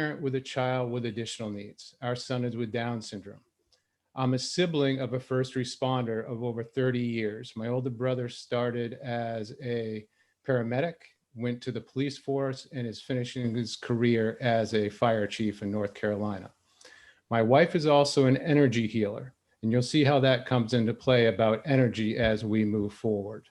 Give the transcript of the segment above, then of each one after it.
parent with a child with additional needs. Our son is with Down syndrome. I'm a sibling of a first responder of over 30 years. My older brother started as a paramedic, went to the police force, and is finishing his career as a fire chief in North Carolina. My wife is also an energy healer, and you'll see how that comes into play about energy as we move forward.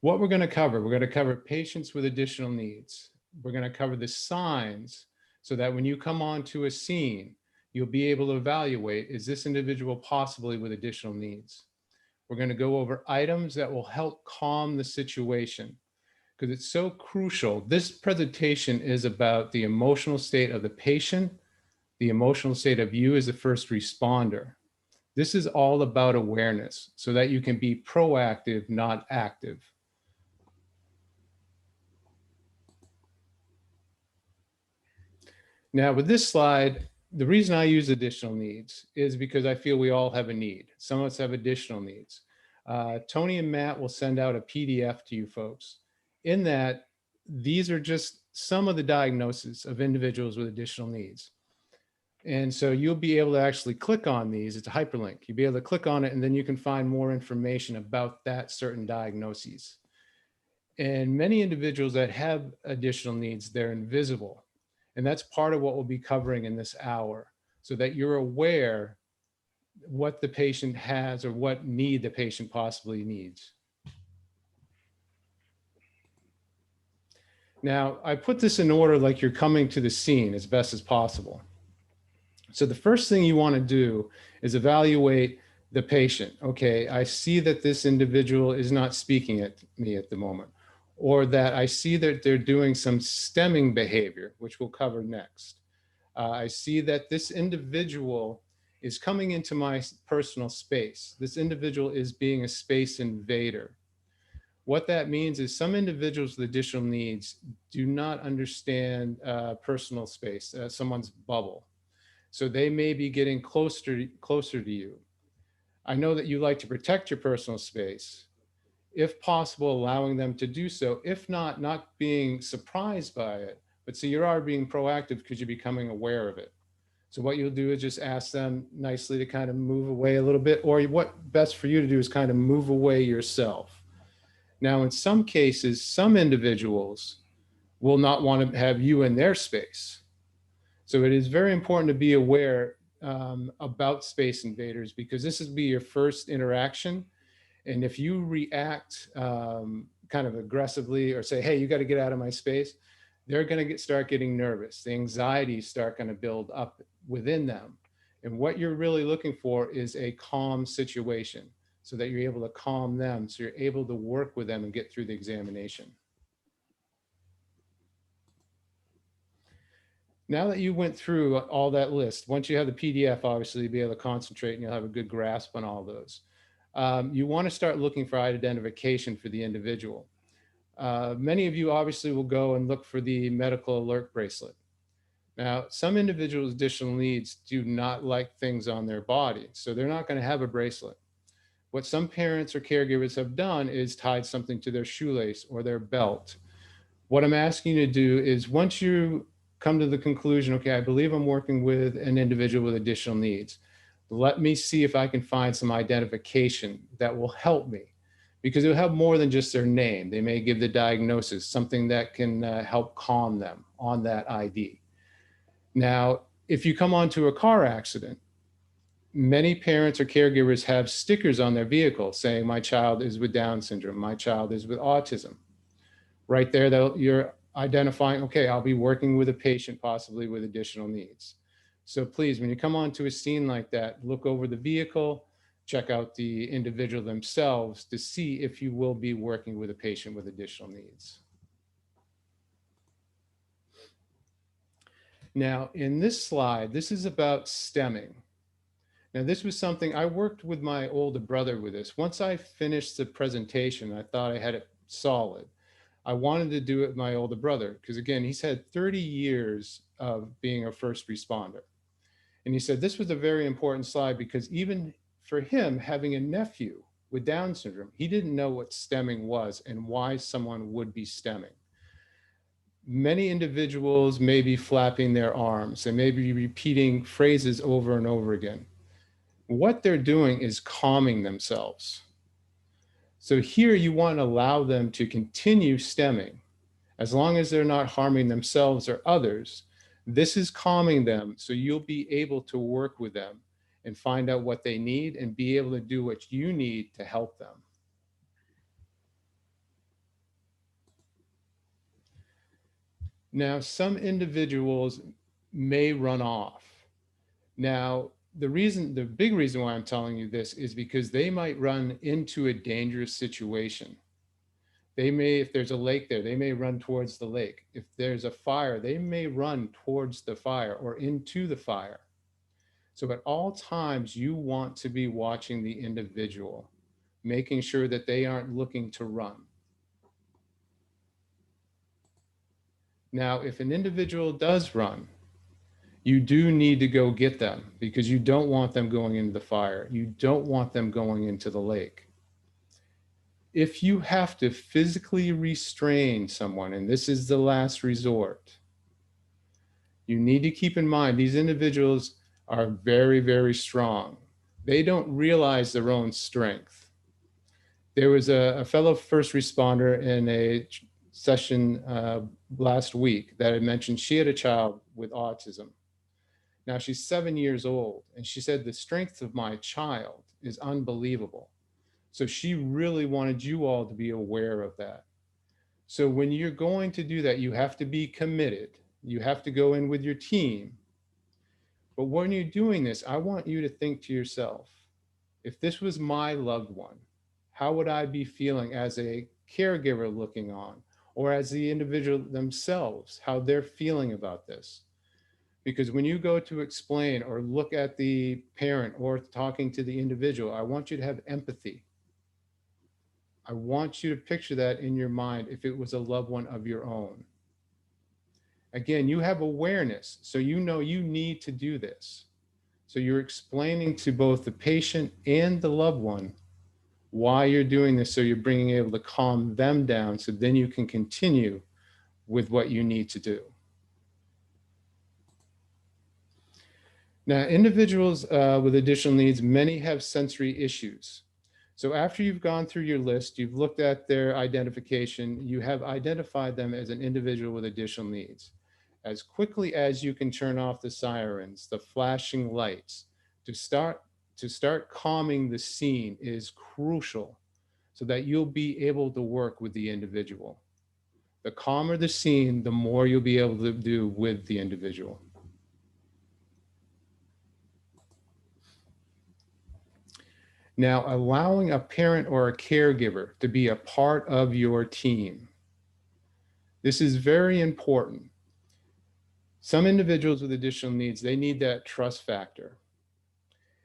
What we're going to cover, we're going to cover patients with additional needs. We're going to cover the signs so that when you come onto a scene, you'll be able to evaluate, is this individual possibly with additional needs? We're going to go over items that will help calm the situation because it's so crucial. This presentation is about the emotional state of the patient, the emotional state of you as the first responder. This is all about awareness so that you can be proactive, not active. Now with this slide, the reason I use additional needs is because I feel we all have a need. Some of us have additional needs. Tony and Matt will send out a PDF to you folks. In that, these are just some of the diagnoses of individuals with additional needs. And so you'll be able to actually click on these. It's a hyperlink. You'll be able to click on it and then you can find more information about that certain diagnoses. And many individuals that have additional needs, they're invisible. And that's part of what we'll be covering in this hour so that you're aware what the patient has or what need the patient possibly needs. Now, I put this in order like you're coming to the scene as best as possible. So the first thing you want to do is evaluate the patient. Okay, I see that this individual is not speaking at me at the moment, or that I see that they're doing some stimming behavior, which we'll cover next. I see that this individual is coming into my personal space. This individual is being a space invader. What that means is some individuals with additional needs do not understand personal space, someone's bubble. So they may be getting closer to you. I know that you like to protect your personal space. If possible, allowing them to do so. If not, not being surprised by it, but so you are being proactive because you're becoming aware of it. So what you'll do is just ask them nicely to kind of move away a little bit, or what best for you to do is kind of move away yourself. Now, in some cases, some individuals will not want to have you in their space. So it is very important to be aware about space invaders because this will be your first interaction. And if you react kind of aggressively or say, hey, you got to get out of my space, they're going to start getting nervous. The anxieties start going to build up within them. And what you're really looking for is a calm situation so that you're able to calm them, so you're able to work with them and get through the examination. Now that you went through all that list, once you have the PDF, obviously you'll be able to concentrate and you'll have a good grasp on all those. You want to start looking for identification for the individual. Many of you obviously will go and look for the medical alert bracelet. Now, some individuals with additional needs do not like things on their body, so they're not going to have a bracelet. What some parents or caregivers have done is tied something to their shoelace or their belt. What I'm asking you to do is once you come to the conclusion, okay, I believe I'm working with an individual with additional needs, let me see if I can find some identification that will help me, because it'll have more than just their name. They may give the diagnosis, something that can help calm them on that ID. Now, if you come onto a car accident, many parents or caregivers have stickers on their vehicle saying, my child is with Down syndrome, my child is with autism. Right there, you're identifying, okay, I'll be working with a patient possibly with additional needs. So please, when you come onto a scene like that, look over the vehicle, check out the individual themselves to see if you will be working with a patient with additional needs. Now, in this slide, this is about stemming. Now, this was something I worked with my older brother with this. Once I finished the presentation, I thought I had it solid. I wanted to do it with my older brother because, again, he's had 30 years of being a first responder. And he said this was a very important slide because even for him, having a nephew with Down syndrome. He didn't know what stemming was and why someone would be stemming. Many individuals may be flapping their arms and may be repeating phrases over and over again. What they're doing is calming themselves. So here you want to allow them to continue stemming as long as they're not harming themselves or others. This is calming them, so you'll be able to work with them and find out what they need and be able to do what you need to help them. Now, some individuals may run off. Now, the big reason why I'm telling you this is because they might run into a dangerous situation. They may, if there's a lake there, they may run towards the lake. If there's a fire, they may run towards the fire or into the fire. So at all times, you want to be watching the individual, making sure that they aren't looking to run. Now, if an individual does run, you do need to go get them because you don't want them going into the fire. You don't want them going into the lake. If you have to physically restrain someone, and this is the last resort, you need to keep in mind these individuals are very, very strong. They don't realize their own strength. There was a fellow first responder in a session last week that had mentioned she had a child with autism. Now she's 7 years old, and she said, the strength of my child is unbelievable. So she really wanted you all to be aware of that. So when you're going to do that, you have to be committed. You have to go in with your team. But when you're doing this, I want you to think to yourself, if this was my loved one, how would I be feeling as a caregiver looking on, or as the individual themselves, how they're feeling about this? Because when you go to explain or look at the parent or talking to the individual, I want you to have empathy. I want you to picture that in your mind if it was a loved one of your own. Again, you have awareness, so you know you need to do this. So you're explaining to both the patient and the loved one why you're doing this, so you're being able to calm them down, so then you can continue with what you need to do. Now, individuals with additional needs, many have sensory issues. So after you've gone through your list, you've looked at their identification, you have identified them as an individual with additional needs. As quickly as you can turn off the sirens, the flashing lights, to start calming the scene is crucial so that you'll be able to work with the individual. The calmer the scene, the more you'll be able to do with the individual. Now, allowing a parent or a caregiver to be a part of your team. This is very important. Some individuals with additional needs, they need that trust factor.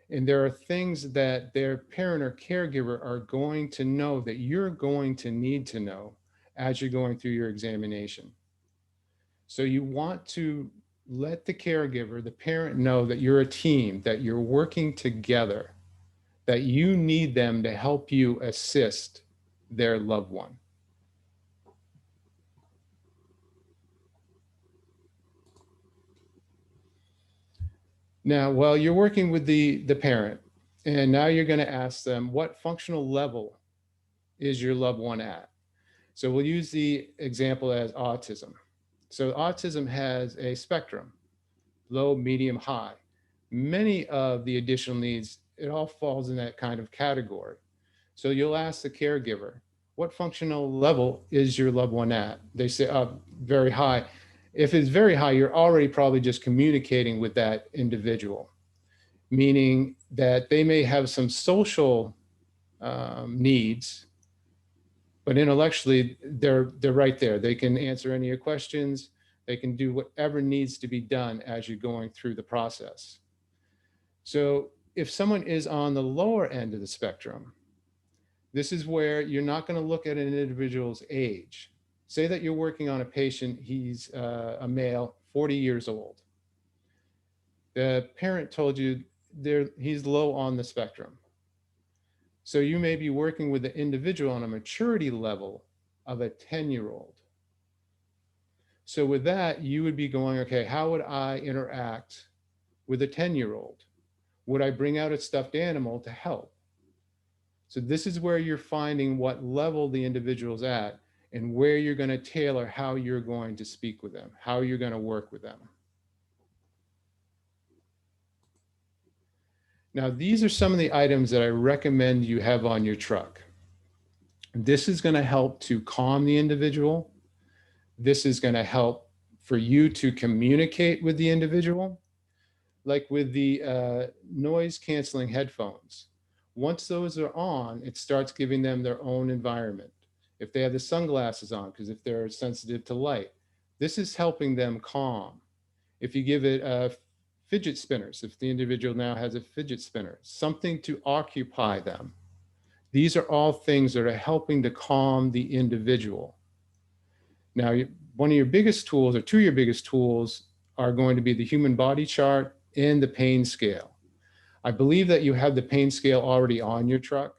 And there are things that their parent or caregiver are going to know that you're going to need to know as you're going through your examination. So you want to let the caregiver, the parent, know that you're a team, that you're working together, that you need them to help you assist their loved one. Now, while you're working with the parent, and now you're going to ask them, what functional level is your loved one at? So we'll use the example as autism. So autism has a spectrum, low, medium, high. Many of the additional needs, it all falls in that kind of category. So you'll ask the caregiver, what functional level is your loved one at? They say, very high. If it's very high, you're already probably just communicating with that individual, meaning that they may have some social needs, but intellectually they're right there. They can answer any of your questions. They can do whatever needs to be done as you're going through the process. So if someone is on the lower end of the spectrum, this is where you're not going to look at an individual's age. Say that you're working on a patient, he's a male, 40 years old. The parent told you he's low on the spectrum. So you may be working with the individual on a maturity level of a 10-year-old. So with that, you would be going, okay, how would I interact with a 10-year-old? Would I bring out a stuffed animal to help? So this is where you're finding what level the individual's at and where you're going to tailor how you're going to speak with them, how you're going to work with them. Now, these are some of the items that I recommend you have on your truck. This is going to help to calm the individual. This is going to help for you to communicate with the individual. Like with the noise canceling headphones. Once those are on, it starts giving them their own environment. If they have the sunglasses on, because if they're sensitive to light, this is helping them calm. If you give it fidget spinners, if the individual now has a fidget spinner, something to occupy them. These are all things that are helping to calm the individual. Now, one of your biggest tools, or two of your biggest tools, are going to be the human body chart and the pain scale. I believe that you have the pain scale already on your truck,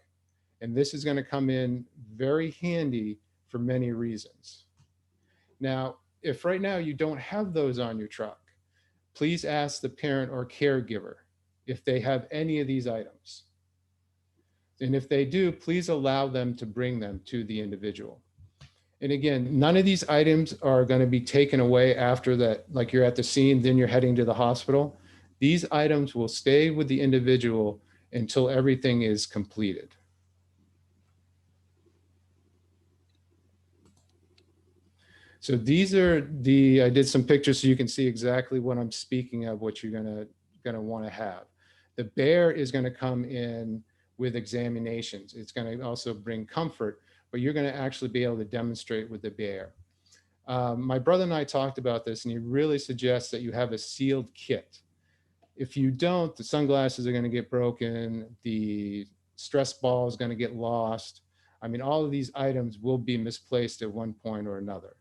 and this is going to come in very handy for many reasons. Now, if right now you don't have those on your truck, please ask the parent or caregiver if they have any of these items. And if they do, please allow them to bring them to the individual. And again, none of these items are going to be taken away after that, like you're at the scene, then you're heading to the hospital. These items will stay with the individual until everything is completed. So these are I did some pictures so you can see exactly what I'm speaking of, what you're gonna want to have. The bear is going to come in with examinations. It's going to also bring comfort, but you're going to actually be able to demonstrate with the bear. My brother and I talked about this, and he really suggests that you have a sealed kit. If you don't, the sunglasses are going to get broken, the stress ball is going to get lost. I mean, all of these items will be misplaced at one point or another.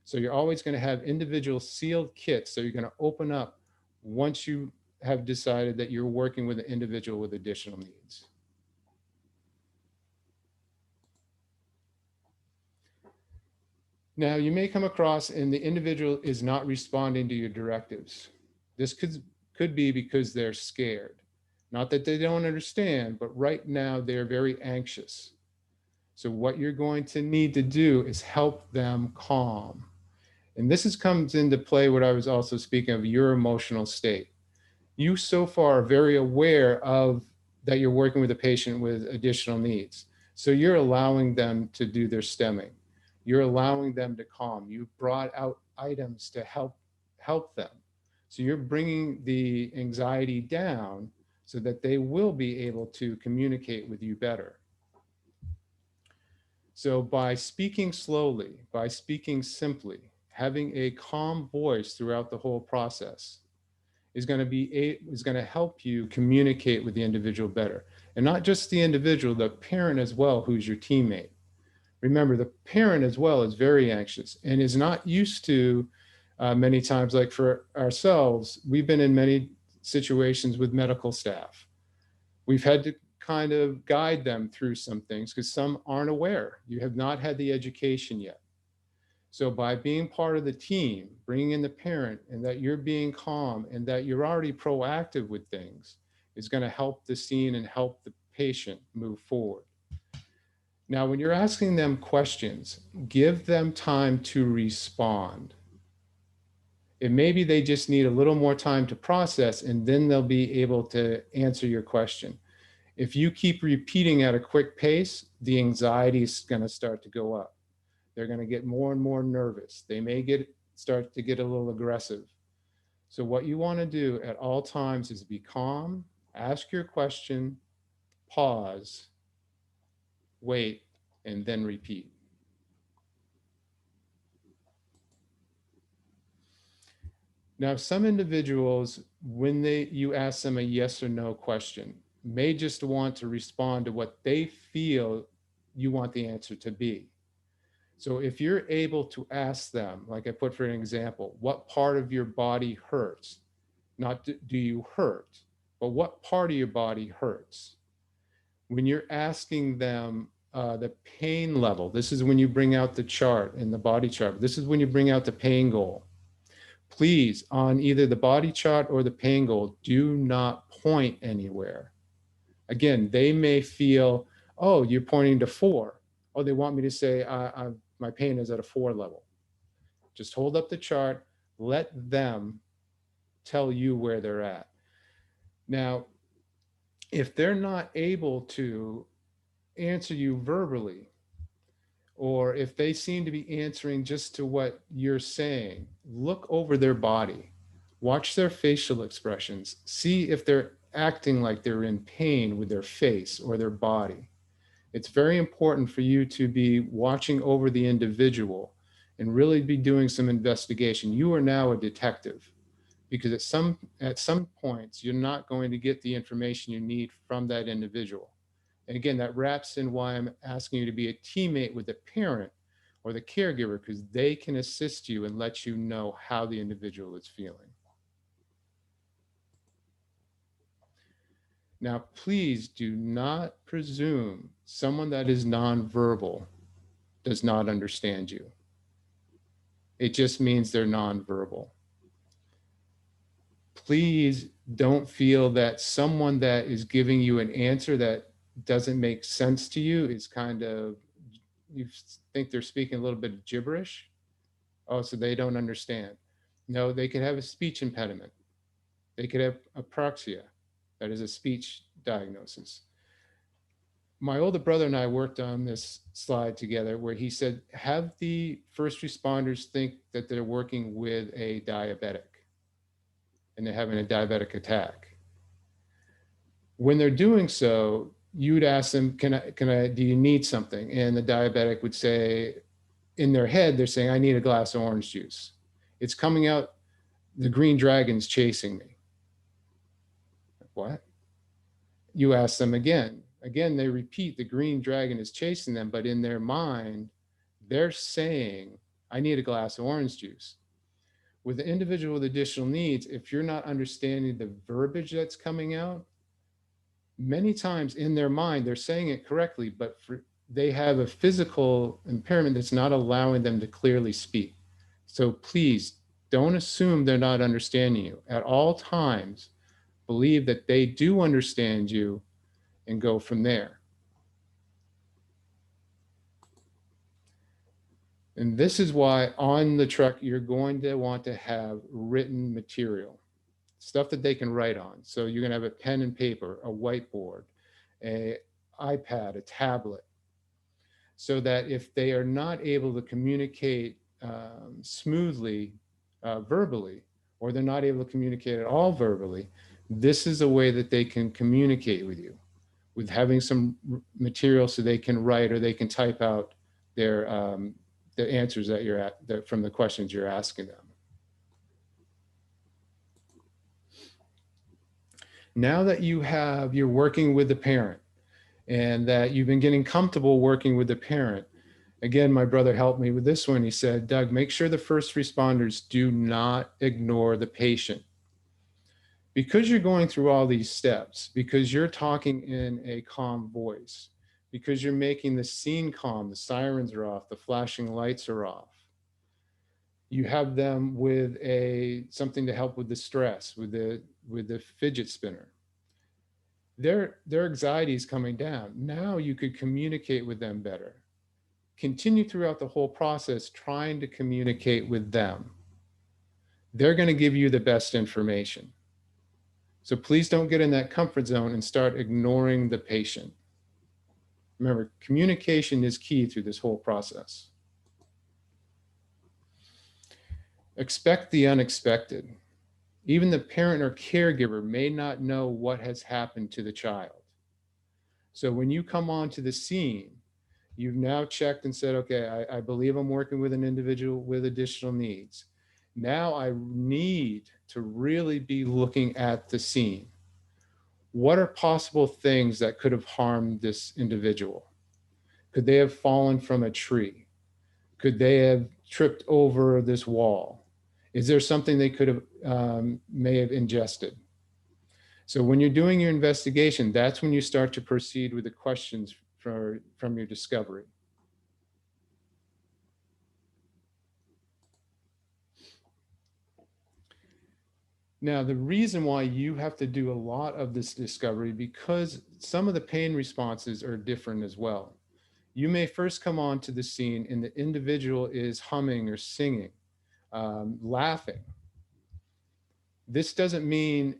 So you're always going to have individual sealed kits that you're going to open up once you have decided that you're working with an individual with additional needs. Now, you may come across and the individual is not responding to your directives. This could be because they're scared. Not that they don't understand, but right now they're very anxious. So what you're going to need to do is help them calm. And comes into play what I was also speaking of, your emotional state. You so far are very aware of that you're working with a patient with additional needs. So you're allowing them to do their stemming. You're allowing them to calm. You brought out items to help them. So you're bringing the anxiety down so that they will be able to communicate with you better. So by speaking slowly, by speaking simply, having a calm voice throughout the whole process is going to help you communicate with the individual better. And not just the individual, the parent as well, who's your teammate. Remember, the parent as well is very anxious and is not used to many times, like for ourselves, we've been in many situations with medical staff. We've had to kind of guide them through some things because some aren't aware. You have not had the education yet. So by being part of the team, bringing in the parent and that you're being calm and that you're already proactive with things is going to help the scene and help the patient move forward. Now, when you're asking them questions, give them time to respond. It may be they just need a little more time to process, and then they'll be able to answer your question. If you keep repeating at a quick pace, the anxiety is going to start to go up. They're going to get more and more nervous. They may start to get a little aggressive. So what you want to do at all times is be calm, ask your question, pause, wait, and then repeat. Now, some individuals, when you ask them a yes or no question, may just want to respond to what they feel you want the answer to be. So if you're able to ask them, like I put for an example, what part of your body hurts? Not do you hurt, but what part of your body hurts? When you're asking them the pain level, this is when you bring out the chart in the body chart. This is when you bring out the pain goal. Please, on either the body chart or the pain goal, do not point anywhere. Again, they may feel, oh, you're pointing to 4. Oh, they want me to say my pain is at a 4 level. Just hold up the chart, let them tell you where they're at. Now, if they're not able to answer you verbally, or if they seem to be answering just to what you're saying, look over their body, watch their facial expressions, see if they're acting like they're in pain with their face or their body. It's very important for you to be watching over the individual and really be doing some investigation. You are now a detective, because at some points you're not going to get the information you need from that individual. And again, that wraps in why I'm asking you to be a teammate with the parent or the caregiver, because they can assist you and let you know how the individual is feeling. Now, please do not presume someone that is nonverbal does not understand you. It just means they're nonverbal. Please don't feel that someone that is giving you an answer that doesn't make sense to you is kind of, you think they're speaking a little bit of gibberish. Oh, so they don't understand. No, they could have a speech impediment. They could have apraxia, that is a speech diagnosis. My older brother and I worked on this slide together where he said, have the first responders think that they're working with a diabetic and they're having a diabetic attack. When they're doing so, you'd ask them, do you need something? And the diabetic would say, in their head, they're saying, I need a glass of orange juice. It's coming out, the green dragon's chasing me. What? You ask them again. Again, they repeat, the green dragon is chasing them, but in their mind, they're saying, I need a glass of orange juice. With the individual with additional needs, if you're not understanding the verbiage that's coming out, many times in their mind, they're saying it correctly, but they have a physical impairment that's not allowing them to clearly speak. So please don't assume they're not understanding you. At all times, believe that they do understand you and go from there. And this is why on the truck, you're going to want to have written material, stuff that they can write on. So you're going to have a pen and paper, a whiteboard, an iPad, a tablet, so that if they are not able to communicate smoothly verbally, or they're not able to communicate at all verbally, this is a way that they can communicate with you, with having some material so they can write or they can type out their the answers that you're at from the questions you're asking them. Now that you're working with the parent and that you've been getting comfortable working with the parent, again, my brother helped me with this one. He said, Doug, make sure the first responders do not ignore the patient. Because you're going through all these steps, because you're talking in a calm voice, because you're making the scene calm, the sirens are off, the flashing lights are off. You have them with something to help with the stress, with the fidget spinner. Their anxiety is coming down. Now you could communicate with them better. Continue throughout the whole process trying to communicate with them. They're going to give you the best information. So please don't get in that comfort zone and start ignoring the patient. Remember, communication is key through this whole process. Expect the unexpected. Even the parent or caregiver may not know what has happened to the child. So when you come onto the scene, you've now checked and said, okay, I believe I'm working with an individual with additional needs. Now I need to really be looking at the scene. What are possible things that could have harmed this individual? Could they have fallen from a tree? Could they have tripped over this wall? Is there something they could have, may have ingested? So when you're doing your investigation, that's when you start to proceed with the questions from your discovery. Now, the reason why you have to do a lot of this discovery, because some of the pain responses are different as well. You may first come onto the scene and the individual is humming or singing, laughing. This doesn't mean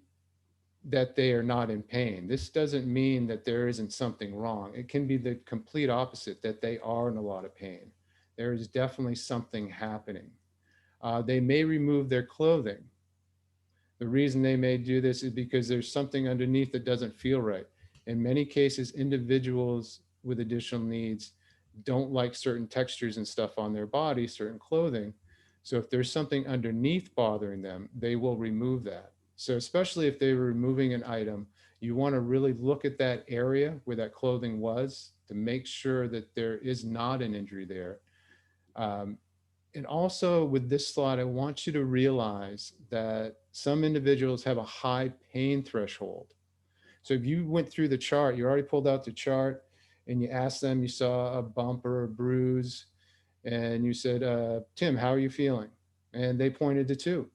that they are not in pain. This doesn't mean that there isn't something wrong. It can be the complete opposite, that they are in a lot of pain. There is definitely something happening. They may remove their clothing. The reason they may do this is because there's something underneath that doesn't feel right. In many cases, individuals with additional needs don't like certain textures and stuff on their body, certain clothing. So if there's something underneath bothering them, they will remove that. So especially if they were removing an item, you want to really look at that area where that clothing was to make sure that there is not an injury there. Um, and also with this slide, I want you to realize that some individuals have a high pain threshold. So if you went through the chart, you already pulled out the chart and you asked them, you saw a bump or a bruise, and you said, Tim, how are you feeling? And they pointed to 2,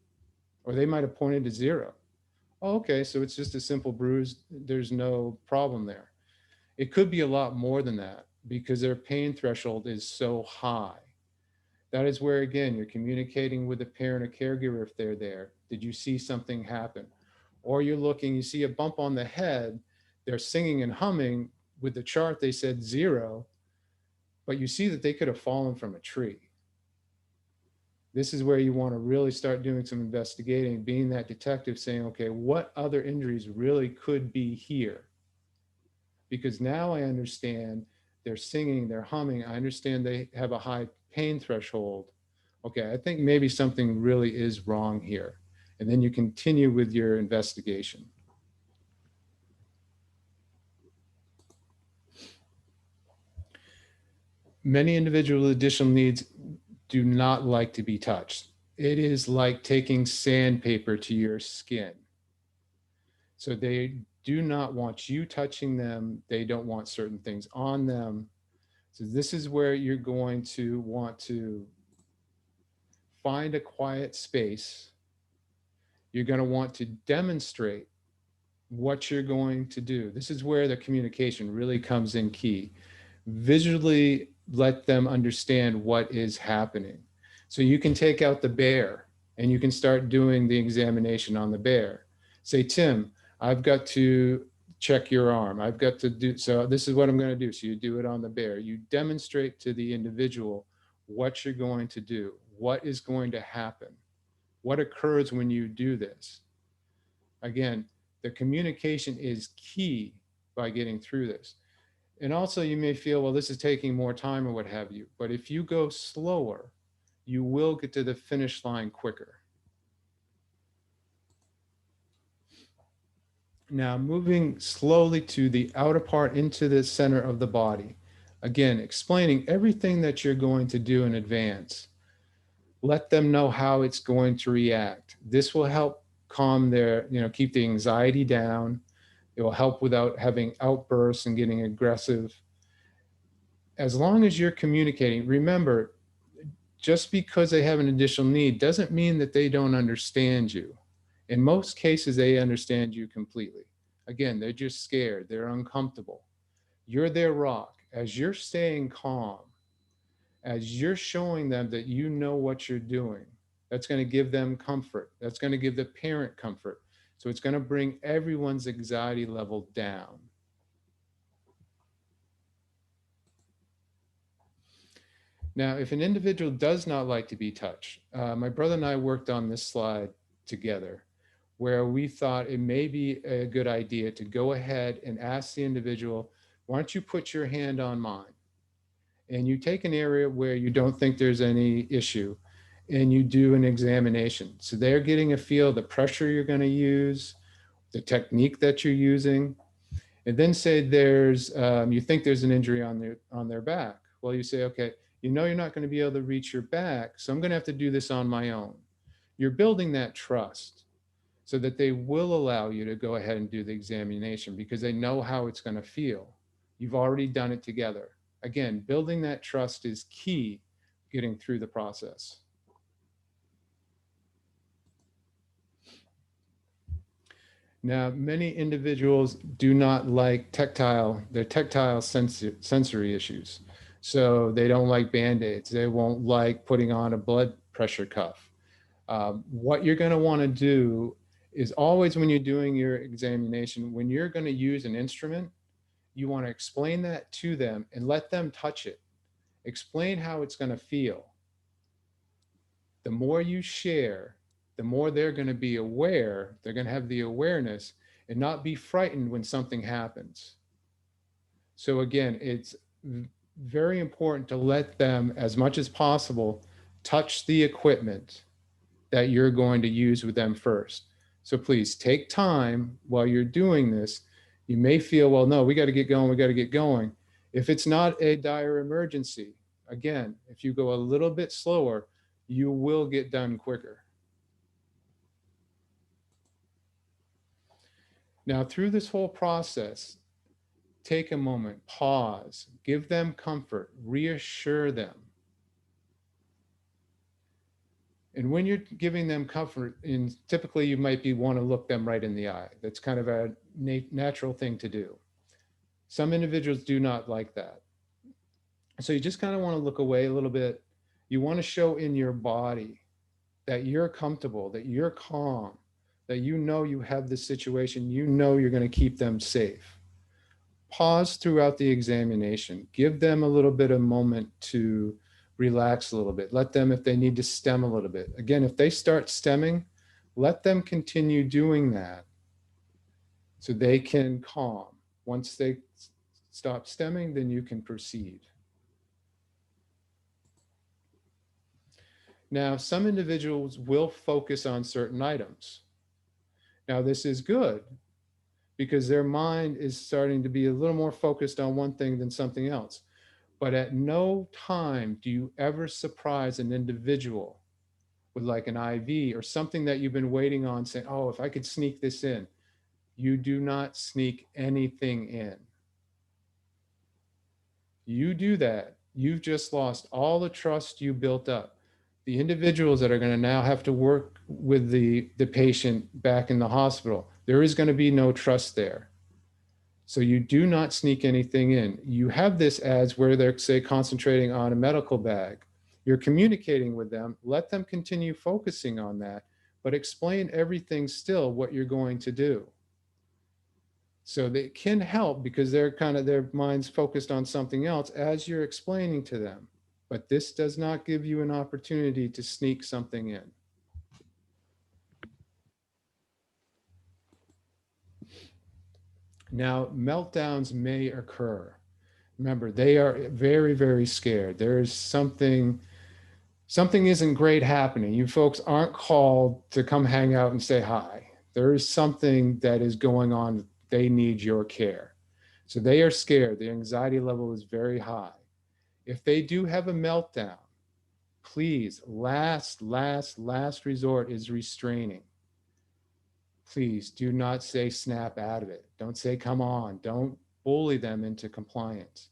or they might have pointed to 0. Oh, okay, so it's just a simple bruise. There's no problem there. It could be a lot more than that because their pain threshold is so high. That is where, again, you're communicating with a parent or caregiver if they're there. Did you see something happen? Or you're looking, you see a bump on the head, they're singing and humming. With the chart, they said 0, but you see that they could have fallen from a tree. This is where you want to really start doing some investigating, being that detective, saying, okay, what other injuries really could be here? Because now I understand they're singing, they're humming. I understand they have a high pain threshold. Okay, I think maybe something really is wrong here. And then you continue with your investigation. Many individuals with additional needs do not like to be touched. It is like taking sandpaper to your skin. So they do not want you touching them. They don't want certain things on them. So this is where you're going to want to find a quiet space. You're going to want to demonstrate what you're going to do. This is where the communication really comes in key. Visually let them understand what is happening. So you can take out the bear and you can start doing the examination on the bear. Say, Tim, I've got to check your arm. I've got to do, so this is what I'm going to do. So you do it on the bear. You demonstrate to the individual what you're going to do, what is going to happen, what occurs when you do this. Again, the communication is key by getting through this. And also you may feel, well, this is taking more time or what have you. But if you go slower, you will get to the finish line quicker. Now, moving slowly to the outer part into the center of the body. Again, explaining everything that you're going to do in advance. Let them know how it's going to react. This will help calm their, keep the anxiety down. It will help without having outbursts and getting aggressive. As long as you're communicating, remember, just because they have an additional need doesn't mean that they don't understand you. In most cases, they understand you completely. Again, they're just scared, they're uncomfortable. You're their rock. As you're staying calm, as you're showing them that you know what you're doing, that's going to give them comfort. That's going to give the parent comfort. So it's going to bring everyone's anxiety level down. Now, if an individual does not like to be touched, my brother and I worked on this slide together where we thought it may be a good idea to go ahead and ask the individual, why don't you put your hand on mine? And you take an area where you don't think there's any issue and you do an examination. So they're getting a feel of the pressure you're going to use, the technique that you're using. And then say you think there's an injury on their back. Well, you say, okay, you're not going to be able to reach your back, so I'm going to have to do this on my own. You're building that trust. so that they will allow you to go ahead and do the examination because they know how it's going to feel. You've already done it together. Again, building that trust is key getting through the process. Now, many individuals do not like their tactile sensory issues. So they don't like Band-Aids. They won't like putting on a blood pressure cuff. What you're going to want to do is always when you're doing your examination, when you're going to use an instrument, you want to explain that to them and let them touch it. Explain how it's going to feel. The more you share, the more they're going to be aware, they're going to have the awareness and not be frightened when something happens. So again, it's very important to let them, as much as possible, touch the equipment that you're going to use with them first. So please take time while you're doing this. You may feel, well, no, we got to get going, we got to get going. If it's not a dire emergency, again, if you go a little bit slower, you will get done quicker. Now, through this whole process, take a moment, pause, give them comfort, reassure them. And when you're giving them comfort, and typically you might want to look them right in the eye. That's kind of a natural thing to do. Some individuals do not like that. So you just kind of want to look away a little bit. You want to show in your body that you're comfortable, that you're calm, that you know you have this situation, you know you're going to keep them safe. Pause throughout the examination. Give them a little bit of moment to relax a little bit. Let them, if they need to stem a little bit. Again, if they start stemming, let them continue doing that so they can calm. Once they stop stemming, then you can proceed. Now, some individuals will focus on certain items. Now, this is good because their mind is starting to be a little more focused on one thing than something else. But at no time do you ever surprise an individual with like an IV or something that you've been waiting on saying, oh, if I could sneak this in. You do not sneak anything in. You do that, you've just lost all the trust you built up. The individuals that are going to now have to work with the patient back in the hospital, there is going to be no trust there. So you do not sneak anything in. You have this as where they're, say, concentrating on a medical bag. You're communicating with them, let them continue focusing on that, but explain everything still what you're going to do. So they can help because they're kind of, their mind's focused on something else as you're explaining to them. But this does not give you an opportunity to sneak something in. Now, meltdowns may occur. Remember, they are very, very scared. There is something isn't great happening. You folks aren't called to come hang out and say hi. There is something that is going on. They need your care. So they are scared. The anxiety level is very high. If they do have a meltdown, please, last resort is restraining. Please do not say snap out of it. Don't say come on. Don't bully them into compliance.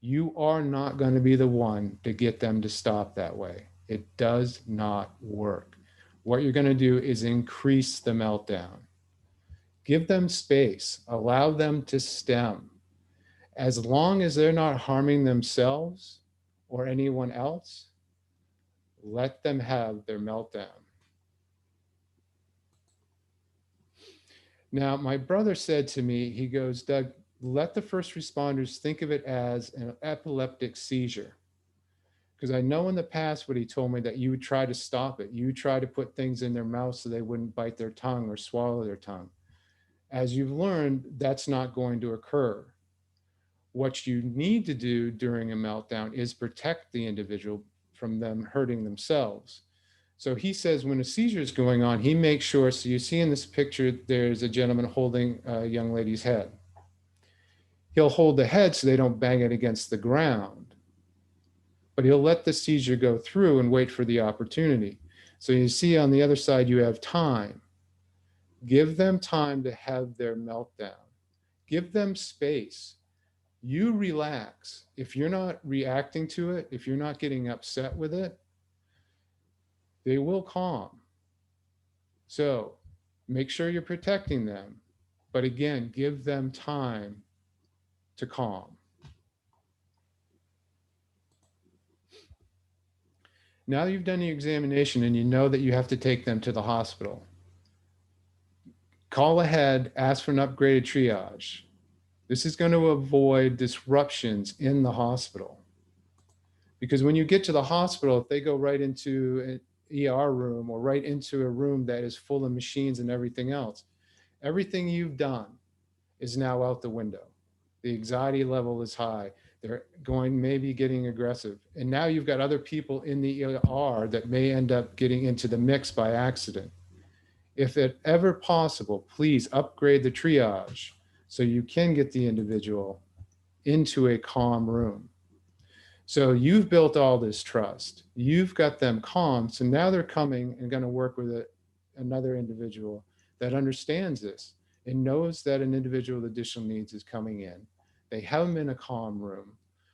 You are not going to be the one to get them to stop that way. It does not work. What you're going to do is increase the meltdown. Give them space. Allow them to stem. As long as they're not harming themselves or anyone else, let them have their meltdown. Now, my brother said to me, he goes, Doug, let the first responders think of it as an epileptic seizure. Because I know in the past what he told me that you would try to stop it. You would try to put things in their mouth so they wouldn't bite their tongue or swallow their tongue. As you've learned, that's not going to occur. What you need to do during a meltdown is protect the individual from them hurting themselves. So he says when a seizure is going on, he makes sure, so you see in this picture, there's a gentleman holding a young lady's head. He'll hold the head so they don't bang it against the ground, but he'll let the seizure go through and wait for the opportunity. So you see on the other side, you have time. Give them time to have their meltdown. Give them space. You relax. If you're not reacting to it, if you're not getting upset with it, they will calm. So make sure you're protecting them. But again, give them time to calm. Now you've done your examination and you know that you have to take them to the hospital. Call ahead, ask for an upgraded triage. This is going to avoid disruptions in the hospital. Because when you get to the hospital, if they go right into an ER room or right into a room that is full of machines and everything else, everything you've done is now out the window. The anxiety level is high. They're going, maybe getting aggressive. And now you've got other people in the ER that may end up getting into the mix by accident. If it ever possible, please upgrade the triage so you can get the individual into a calm room. So you've built all this trust. You've got them calm. So now they're coming and going to work with another individual that understands this and knows that an individual with additional needs is coming in. They have them in a calm room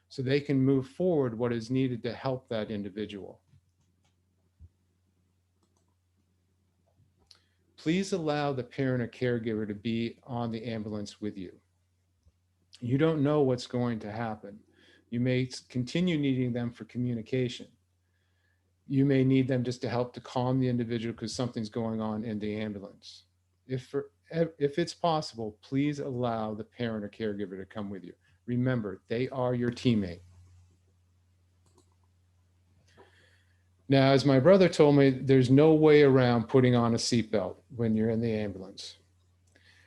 so they can move forward what is needed to help that individual. Please allow the parent or caregiver to be on the ambulance with you. You don't know what's going to happen. You may continue needing them for communication. You may need them just to help to calm the individual because something's going on in the ambulance. If it's possible, please allow the parent or caregiver to come with you. Remember, they are your teammate. Now, as my brother told me, there's no way around putting on a seatbelt when you're in the ambulance.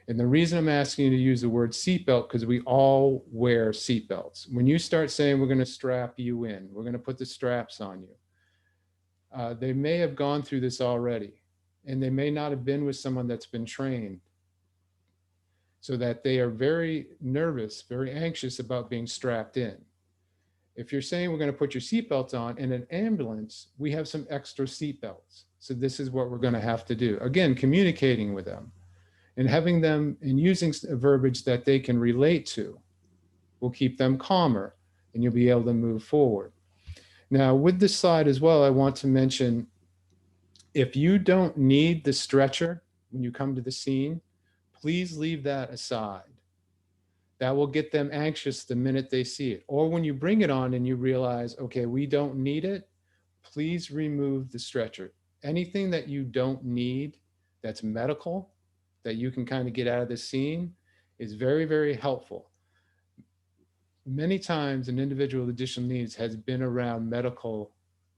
And the reason I'm asking you to use the word seatbelt, because we all wear seatbelts. When you start saying we're going to strap you in, we're going to put the straps on you, they may have gone through this already, and they may not have been with someone that's been trained, so that they are very nervous, very anxious about being strapped in. If you're saying we're going to put your seatbelt on in an ambulance, we have some extra seatbelts. So this is what we're going to have to do. Again, communicating with them and having them and using a verbiage that they can relate to will keep them calmer and you'll be able to move forward. Now, with this slide as well, I want to mention, if you don't need the stretcher when you come to the scene, please leave that aside. That will get them anxious the minute they see it. Or when you bring it on and you realize, okay, we don't need it, please remove the stretcher. Anything that you don't need that's medical, that you can kind of get out of the scene, is very, very helpful. Many times an individual with additional needs has been around medical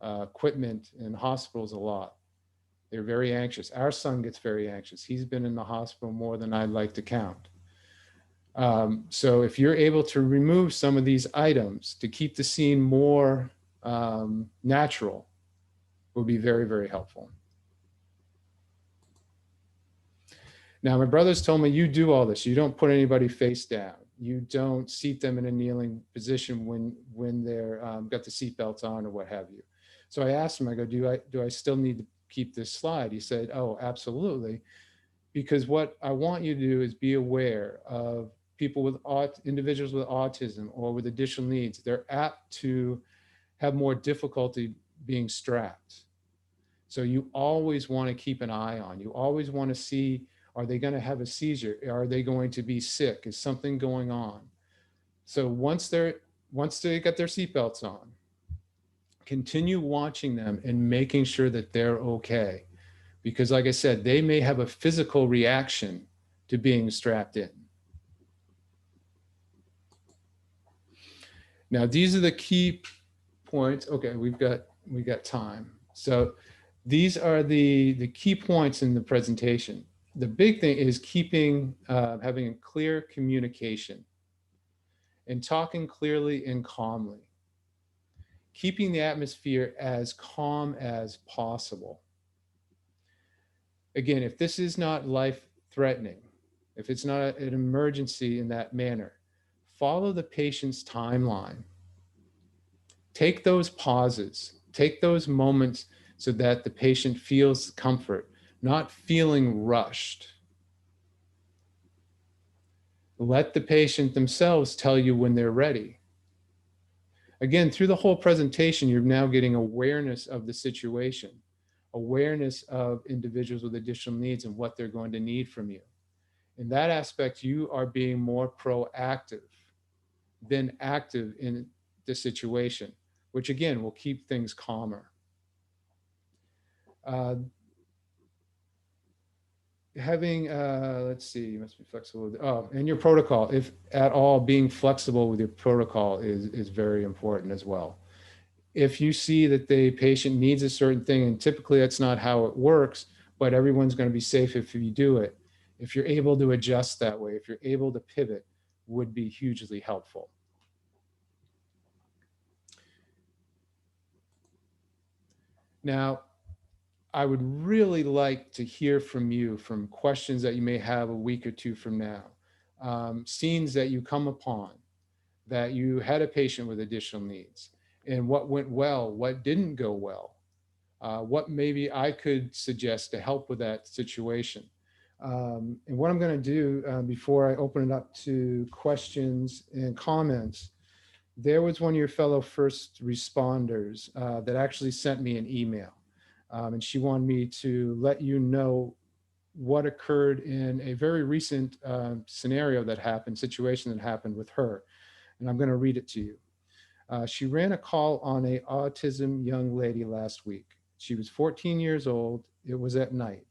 equipment in hospitals a lot. They're very anxious. Our son gets very anxious. He's been in the hospital more than I'd like to count. So if you're able to remove some of these items to keep the scene more natural, will be very, very helpful. Now, my brothers told me you do all this. You don't put anybody face down. You don't seat them in a kneeling position when they're got the seatbelts on or what have you. So I asked him, I go, do I still need to keep this slide? He said, oh, absolutely. Because what I want you to do is be aware of people with individuals with autism or with additional needs. They're apt to have more difficulty being strapped. So you always want to keep an eye on. You always want to see, are they going to have a seizure? Are they going to be sick? Is something going on? So once they got their seatbelts on, continue watching them and making sure that they're okay. Because like I said, they may have a physical reaction to being strapped in. Now, these are the key points. Okay, we got time. So these are the key points in the presentation. The big thing is having a clear communication and talking clearly and calmly, keeping the atmosphere as calm as possible. Again, if this is not life-threatening, if it's not an emergency in that manner, follow the patient's timeline. Take those pauses, take those moments so that the patient feels comfort, not feeling rushed. Let the patient themselves tell you when they're ready. Again, through the whole presentation, you're now getting awareness of the situation, awareness of individuals with additional needs and what they're going to need from you. In that aspect, you are being more proactive than active in the situation, which again will keep things calmer. Uh, let's see, you must be flexible. And your protocol, if at all, being flexible with your protocol is very important as well. If you see that the patient needs a certain thing, and typically that's not how it works, but everyone's going to be safe if you do it. If you're able to adjust that way, if you're able to pivot, would be hugely helpful. Now, I would really like to hear from you, from questions that you may have a week or two from now, scenes that you come upon, that you had a patient with additional needs, and what went well, what didn't go well, what maybe I could suggest to help with that situation. And what I'm going to do before I open it up to questions and comments, there was one of your fellow first responders that actually sent me an email. And she wanted me to let you know what occurred in a very recent scenario that happened, situation that happened with her. And I'm going to read it to you. She ran a call on a autism young lady last week. She was 14 years old. It was at night.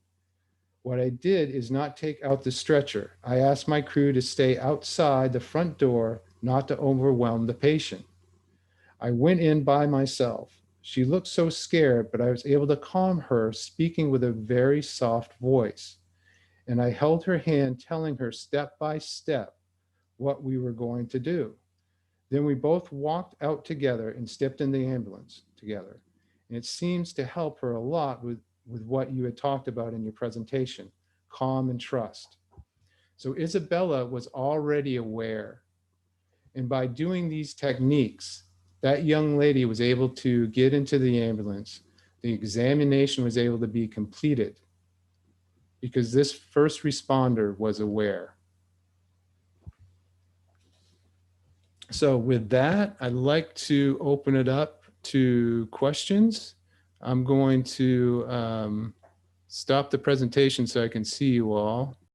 What I did is not take out the stretcher. I asked my crew to stay outside the front door, not to overwhelm the patient. I went in by myself. She looked so scared, but I was able to calm her, speaking with a very soft voice. And I held her hand, telling her step by step what we were going to do. Then we both walked out together and stepped in the ambulance together. And it seems to help her a lot with what you had talked about in your presentation, calm and trust. So Isabella was already aware. And by doing these techniques, that young lady was able to get into the ambulance. The examination was able to be completed because this first responder was aware. So with that, I'd like to open it up to questions. I'm going to stop the presentation so I can see you all.